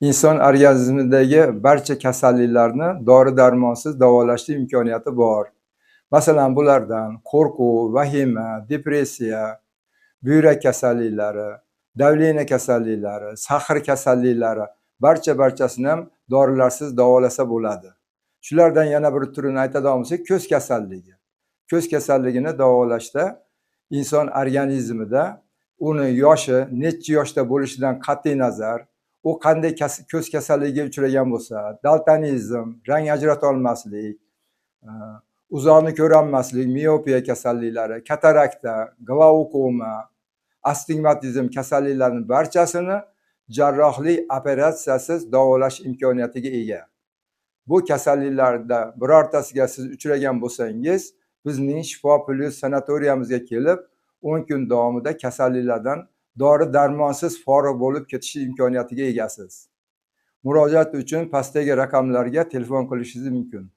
Inson organizmidagi barcha kasalliklarni dori-darmonsiz davolashni imkoniyati bor. Masalan, bulardan qo'rquv, vahima, depressiya, buyrak kasalliklari, davleniya kasalliklari, sahr kasalliklari barchasini ham dorilarsiz davolasa bo'ladi. Shulardan yana bir turini aytadigan bo'lsak, ko'z kasalligi. Ko'z kasalligini davolashda inson organizmida uni yoshi, necha yoshda bo'lishidan qat'iy nazar, u qanday ko'z kasalligiga uchragan bo'lsa, daltonizm, rang ajrata olmaslik, uzoqni ko'rolmaslik, miopiya kasalliklari, katarakta, glaukoma, astigmatizm kasalliklarining barchasini jarrohlik operatsiyasiz davolash imkoniyatiga ega. Bu kasalliklarda birortasiga siz uchragan bo'lsangiz, bizning Shifo Plus sanatoriyamizga kelib, 10 kun davomida kasalliklardan dori-darmonsiz forig' bo'lib ketish imkoniyatiga egasiz. Murojaat uchun pastdagi raqamlarga telefon qilishingiz mumkin.